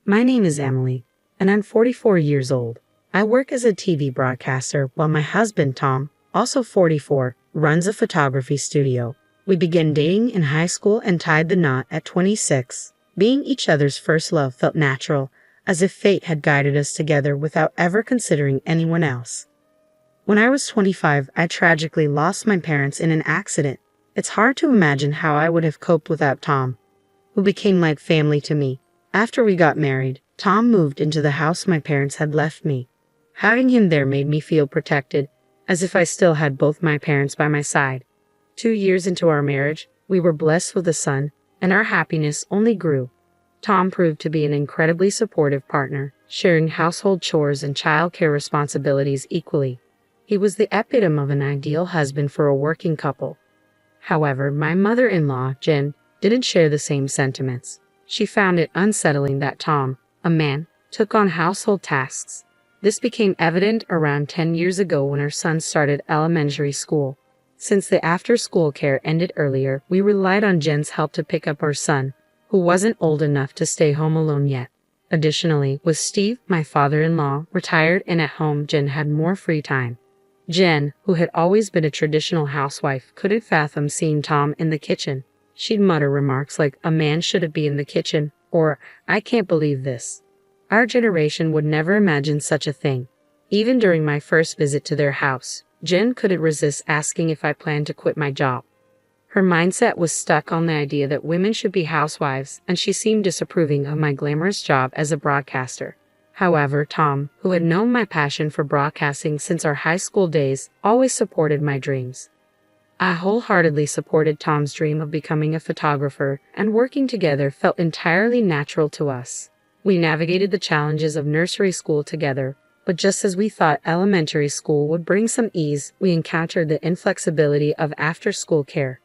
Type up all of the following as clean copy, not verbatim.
My name is Emily, and I'm 44 years old. I work as a TV broadcaster while my husband, Tom, also 44, runs a photography studio. We began dating in high school and tied the knot at 26. Being each other's first love felt natural, as if fate had guided us together without ever considering anyone else. When I was 25, I tragically lost my parents in an accident. It's hard to imagine how I would have coped without Tom, who became like family to me. After we got married, Tom moved into the house my parents had left me. Having him there made me feel protected, as if I still had both my parents by my side. 2 years into our marriage, we were blessed with a son, and our happiness only grew. Tom proved to be an incredibly supportive partner, sharing household chores and childcare responsibilities equally. He was the epitome of an ideal husband for a working couple. However, my mother-in-law, Jen, didn't share the same sentiments. She found it unsettling that Tom, a man, took on household tasks. This became evident around 10 years ago when our son started elementary school. Since the after-school care ended earlier, we relied on Jen's help to pick up our son, who wasn't old enough to stay home alone yet. Additionally, with Steve, my father-in-law, retired and at home, Jen had more free time. Jen, who had always been a traditional housewife, couldn't fathom seeing Tom in the kitchen. She'd mutter remarks like, "A man shouldn't be in the kitchen," or, "I can't believe this." Our generation would never imagine such a thing. Even during my first visit to their house, Jen couldn't resist asking if I planned to quit my job. Her mindset was stuck on the idea that women should be housewives, and she seemed disapproving of my glamorous job as a broadcaster. However, Tom, who had known my passion for broadcasting since our high school days, always supported my dreams. I wholeheartedly supported Tom's dream of becoming a photographer, and working together felt entirely natural to us. We navigated the challenges of nursery school together, but just as we thought elementary school would bring some ease, we encountered the inflexibility of after-school care.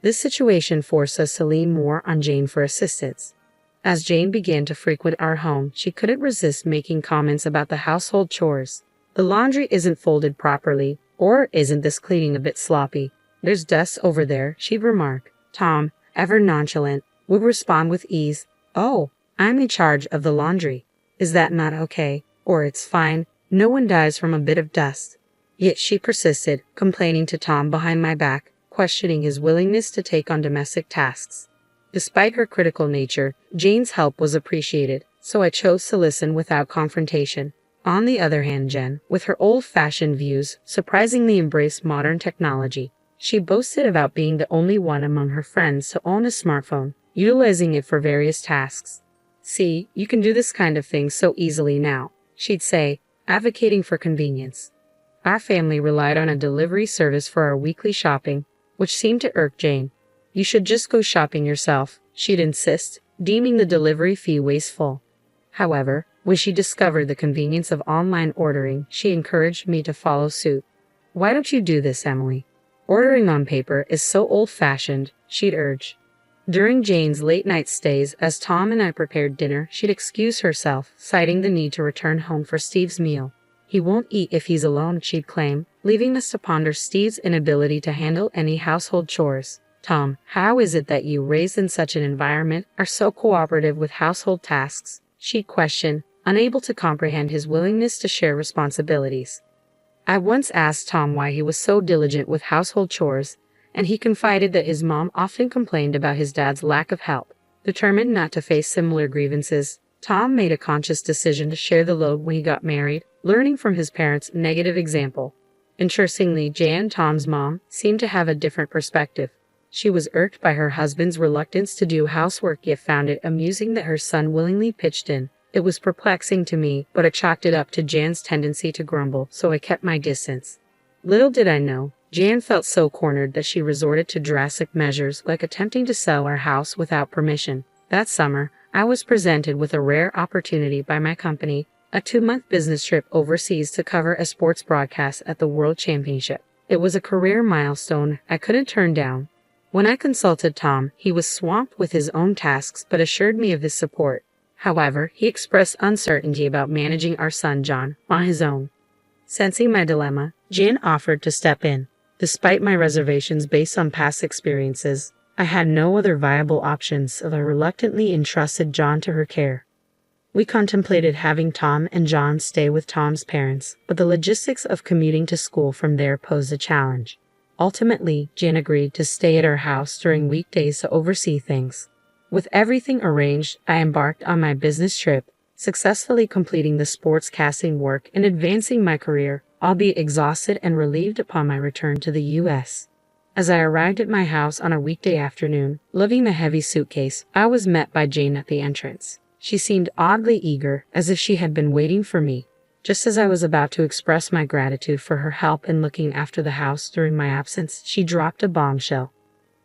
This situation forced us to lean more on Jane for assistance. As Jane began to frequent our home, she couldn't resist making comments about the household chores. "The laundry isn't folded properly," or "Isn't this cleaning a bit sloppy? There's dust over there," she'd remark. Tom, ever nonchalant, would respond with ease, "Oh, I'm in charge of the laundry. Is that not okay? Or it's fine. No one dies from a bit of dust." Yet she persisted, complaining to Tom behind my back, questioning his willingness to take on domestic tasks. Despite her critical nature, Jane's help was appreciated, so I chose to listen without confrontation. On the other hand, Jen, with her old-fashioned views, surprisingly embraced modern technology. She boasted about being the only one among her friends to own a smartphone, utilizing it for various tasks. "See, you can do this kind of thing so easily now," she'd say, advocating for convenience. Our family relied on a delivery service for our weekly shopping, which seemed to irk Jane. "You should just go shopping yourself," she'd insist, deeming the delivery fee wasteful. However, when she discovered the convenience of online ordering, she encouraged me to follow suit. "Why don't you do this, Emily? Ordering on paper is so old-fashioned," she'd urge. During Jane's late-night stays, as Tom and I prepared dinner, she'd excuse herself, citing the need to return home for Steve's meal. "He won't eat if he's alone," she'd claim, leaving us to ponder Steve's inability to handle any household chores. "Tom, how is it that you, raised in such an environment, are so cooperative with household tasks?" she'd question, unable to comprehend his willingness to share responsibilities. I once asked Tom why he was so diligent with household chores, and he confided that his mom often complained about his dad's lack of help. Determined not to face similar grievances, Tom made a conscious decision to share the load when he got married, learning from his parents' negative example. Interestingly, Jan, Tom's mom, seemed to have a different perspective. She was irked by her husband's reluctance to do housework, yet found it amusing that her son willingly pitched in. It was perplexing to me, but I chalked it up to Jan's tendency to grumble, so I kept my distance. Little did I know, Jan felt so cornered that she resorted to drastic measures like attempting to sell our house without permission. That summer, I was presented with a rare opportunity by my company, a 2-month business trip overseas to cover a sports broadcast at the World Championship. It was a career milestone I couldn't turn down. When I consulted Tom, he was swamped with his own tasks but assured me of his support. However, he expressed uncertainty about managing our son John on his own. Sensing my dilemma, Jan offered to step in. Despite my reservations based on past experiences, I had no other viable options, so I reluctantly entrusted John to her care. We contemplated having Tom and John stay with Tom's parents, but the logistics of commuting to school from there posed a challenge. Ultimately, Jane agreed to stay at our house during weekdays to oversee things. With everything arranged, I embarked on my business trip, successfully completing the sportscasting work and advancing my career, albeit exhausted and relieved upon my return to the U.S. As I arrived at my house on a weekday afternoon, lugging a heavy suitcase, I was met by Jane at the entrance. She seemed oddly eager, as if she had been waiting for me. Just as I was about to express my gratitude for her help in looking after the house during my absence, she dropped a bombshell.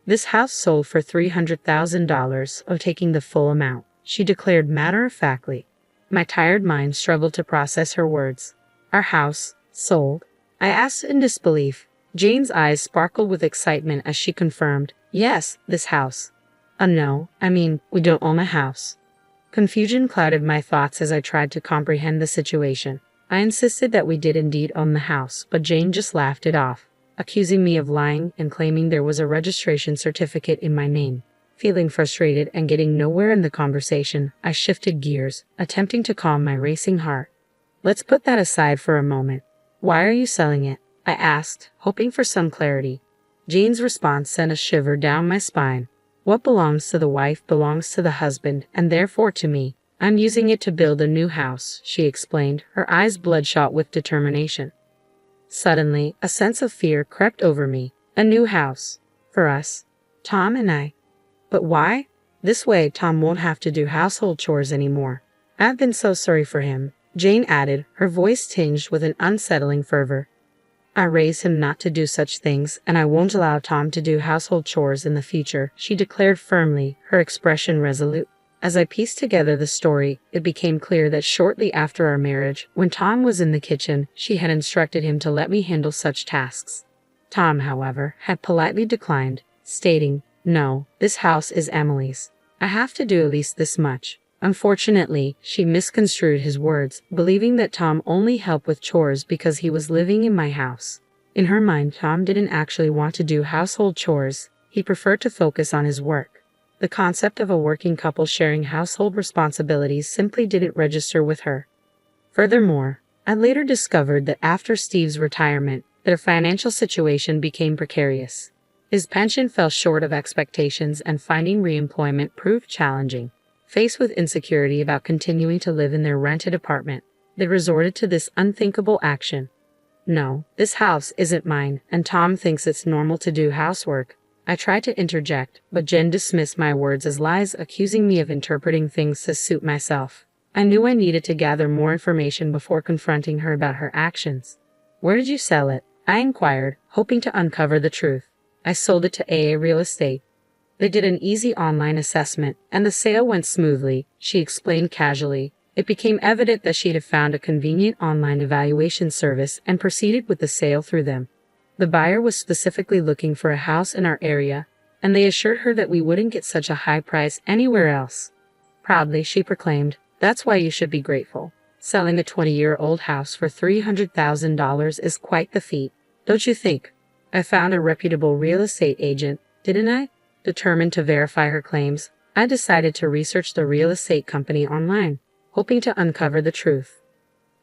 "This house sold for $300,000, of taking the full amount," she declared matter-of-factly. My tired mind struggled to process her words. "Our house sold?" I asked in disbelief. Jane's eyes sparkled with excitement as she confirmed, "Yes, this house." No, I mean, we don't own a house." Confusion clouded my thoughts as I tried to comprehend the situation. I insisted that we did indeed own the house, but Jane just laughed it off, accusing me of lying and claiming there was a registration certificate in my name. Feeling frustrated and getting nowhere in the conversation, I shifted gears, attempting to calm my racing heart. "Let's put that aside for a moment. Why are you selling it?" I asked, hoping for some clarity. Jane's response sent a shiver down my spine. "What belongs to the wife belongs to the husband, and therefore to me. I'm using it to build a new house," she explained, her eyes bloodshot with determination. Suddenly, a sense of fear crept over me. A new house. For us. Tom and I. But why? This way, Tom won't have to do household chores anymore. "I've been so sorry for him," Jane added, her voice tinged with an unsettling fervor. "I raised him not to do such things, and I won't allow Tom to do household chores in the future," she declared firmly, her expression resolute. As I pieced together the story, it became clear that shortly after our marriage, when Tom was in the kitchen, she had instructed him to let me handle such tasks. Tom, however, had politely declined, stating, "No, this house is Emily's. I have to do at least this much." Unfortunately, she misconstrued his words, believing that Tom only helped with chores because he was living in my house. In her mind, Tom didn't actually want to do household chores. He preferred to focus on his work. The concept of a working couple sharing household responsibilities simply didn't register with her. Furthermore, I later discovered that after Steve's retirement, their financial situation became precarious. His pension fell short of expectations and finding re-employment proved challenging. Faced with insecurity about continuing to live in their rented apartment, they resorted to this unthinkable action. "No, this house isn't mine, and Tom thinks it's normal to do housework." I tried to interject, but Jen dismissed my words as lies, accusing me of interpreting things to suit myself. I knew I needed to gather more information before confronting her about her actions. "Where did you sell it?" I inquired, hoping to uncover the truth. "I sold it to AA Real Estate." They did an easy online assessment, and the sale went smoothly, she explained casually. It became evident that she had found a convenient online evaluation service and proceeded with the sale through them. The buyer was specifically looking for a house in our area, and they assured her that we wouldn't get such a high price anywhere else. Proudly, she proclaimed, "That's why you should be grateful. Selling a 20-year-old house for $300,000 is quite the feat, don't you think? I found a reputable real estate agent, didn't I?" Determined to verify her claims, I decided to research the real estate company online, hoping to uncover the truth.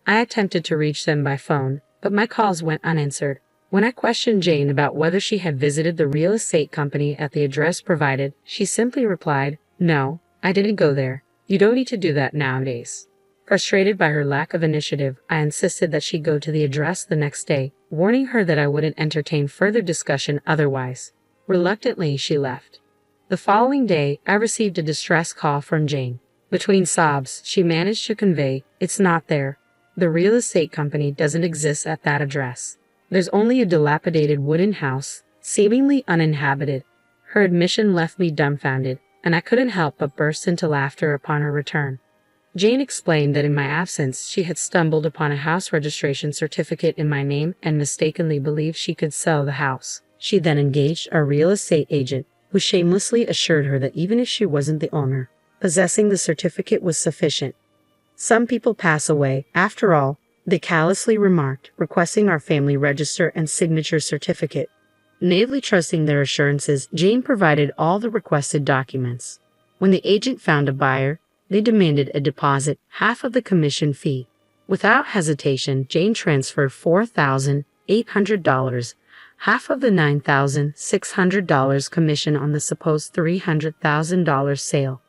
I attempted to reach them by phone, but my calls went unanswered. When I questioned Jane about whether she had visited the real estate company at the address provided, she simply replied, "No, I didn't go there. You don't need to do that nowadays." Frustrated by her lack of initiative, I insisted that she go to the address the next day, warning her that I wouldn't entertain further discussion otherwise. Reluctantly, she left. The following day, I received a distress call from Jane. Between sobs, she managed to convey, "It's not there. The real estate company doesn't exist at that address. There's only a dilapidated wooden house, seemingly uninhabited." Her admission left me dumbfounded, and I couldn't help but burst into laughter upon her return. Jane explained that in my absence, she had stumbled upon a house registration certificate in my name and mistakenly believed she could sell the house. She then engaged a real estate agent, who shamelessly assured her that even if she wasn't the owner, possessing the certificate was sufficient. "Some people pass away, after all," they callously remarked, requesting our family register and signature certificate. Naively trusting their assurances, Jane provided all the requested documents. When the agent found a buyer, They demanded a deposit, half of the commission fee. Without hesitation, Jane transferred $4,800, half of the $9,600 commission on the supposed $300,000 sale.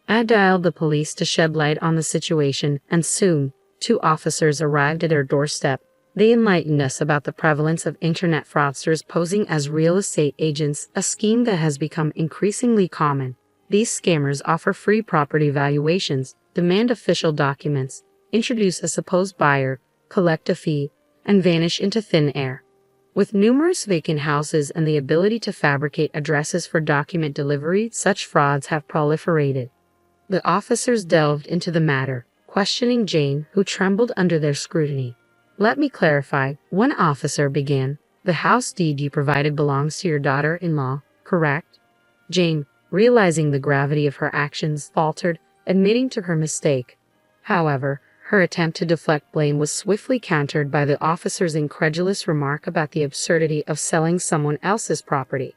I dialed the police to shed light on the situation, and soon, 2 officers arrived at our doorstep. They enlightened us about the prevalence of internet fraudsters posing as real estate agents, a scheme that has become increasingly common. These scammers offer free property valuations, demand official documents, introduce a supposed buyer, collect a fee, and vanish into thin air. With numerous vacant houses and the ability to fabricate addresses for document delivery, such frauds have proliferated. The officers delved into the matter, questioning Jane, who trembled under their scrutiny. "Let me clarify," one officer began. "The house deed you provided belongs to your daughter-in-law, correct?" Jane, realizing the gravity of her actions, faltered, admitting to her mistake. However, her attempt to deflect blame was swiftly countered by the officer's incredulous remark about the absurdity of selling someone else's property.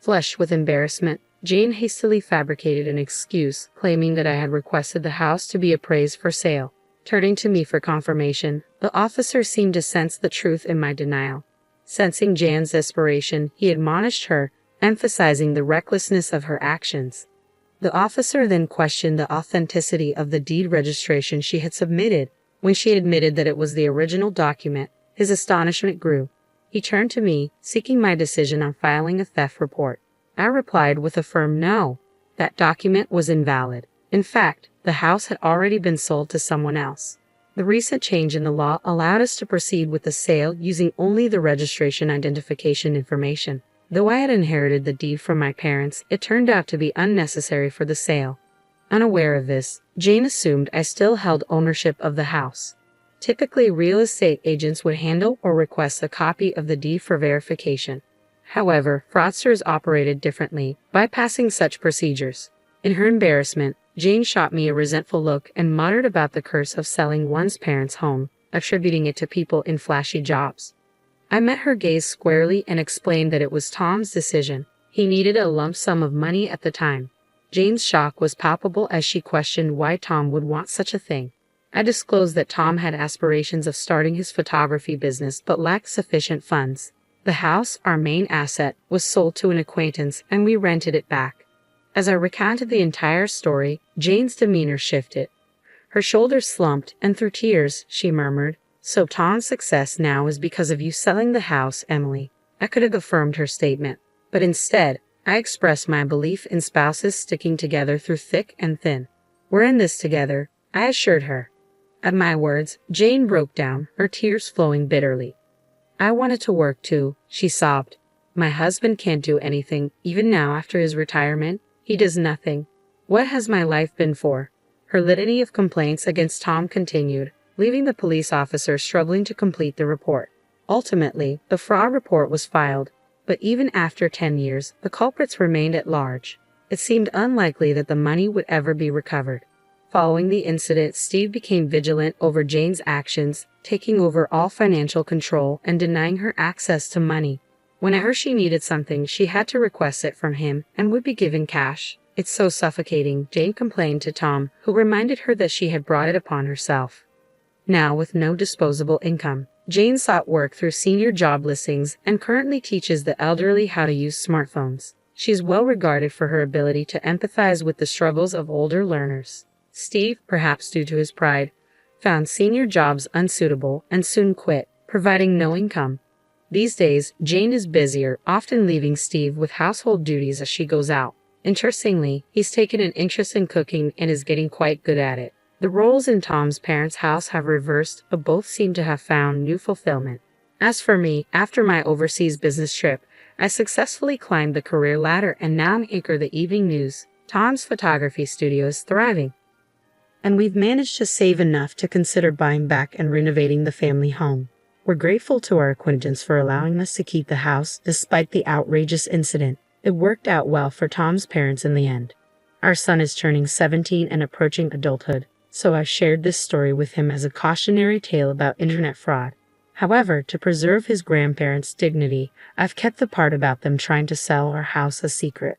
Flushed with embarrassment, Jane hastily fabricated an excuse, claiming that I had requested the house to be appraised for sale. Turning to me for confirmation, the officer seemed to sense the truth in my denial. Sensing Jane's desperation, he admonished her, emphasizing the recklessness of her actions. The officer then questioned the authenticity of the deed registration she had submitted. When she admitted that it was the original document, his astonishment grew. He turned to me, seeking my decision on filing a theft report. I replied with a firm no. That document was invalid. In fact, the house had already been sold to someone else. The recent change in the law allowed us to proceed with the sale using only the registration identification information. Though I had inherited the deed from my parents, it turned out to be unnecessary for the sale. Unaware of this, Jane assumed I still held ownership of the house. Typically, real estate agents would handle or request a copy of the deed for verification. However, fraudsters operated differently, bypassing such procedures. In her embarrassment, Jane shot me a resentful look and muttered about the curse of selling one's parents' home, attributing it to people in flashy jobs. I met her gaze squarely and explained that it was Tom's decision. He needed a lump sum of money at the time. Jane's shock was palpable as she questioned why Tom would want such a thing. I disclosed that Tom had aspirations of starting his photography business but lacked sufficient funds. The house, our main asset, was sold to an acquaintance and we rented it back. As I recounted the entire story, Jane's demeanor shifted. Her shoulders slumped, and through tears, she murmured, "So Tom's success now is because of you selling the house, Emily." I could have affirmed her statement, but instead, I expressed my belief in spouses sticking together through thick and thin. "We're in this together," I assured her. At my words, Jane broke down, her tears flowing bitterly. "I wanted to work too," she sobbed. "My husband can't do anything, even now after his retirement. He does nothing. What has my life been for?" Her litany of complaints against Tom continued, leaving the police officer struggling to complete the report. Ultimately, the fraud report was filed, but even after 10 years, the culprits remained at large. It seemed unlikely that the money would ever be recovered. Following the incident, Steve became vigilant over Jane's actions, taking over all financial control and denying her access to money. Whenever she needed something, she had to request it from him and would be given cash. "It's so suffocating," Jane complained to Tom, who reminded her that she had brought it upon herself. Now, with no disposable income, Jane sought work through senior job listings and currently teaches the elderly how to use smartphones. She is well regarded for her ability to empathize with the struggles of older learners. Steve, perhaps due to his pride, found senior jobs unsuitable and soon quit, providing no income. These days, Jane is busier, often leaving Steve with household duties as she goes out. Interestingly, he's taken an interest in cooking and is getting quite good at it. The roles in Tom's parents' house have reversed, but both seem to have found new fulfillment. As for me, after my overseas business trip, I successfully climbed the career ladder and now anchor the evening news. Tom's photography studio is thriving. And we've managed to save enough to consider buying back and renovating the family home. We're grateful to our acquaintance for allowing us to keep the house despite the outrageous incident. It worked out well for Tom's parents in the end. Our son is turning 17 and approaching adulthood, so I've shared this story with him as a cautionary tale about internet fraud. However, to preserve his grandparents' dignity, I've kept the part about them trying to sell our house a secret.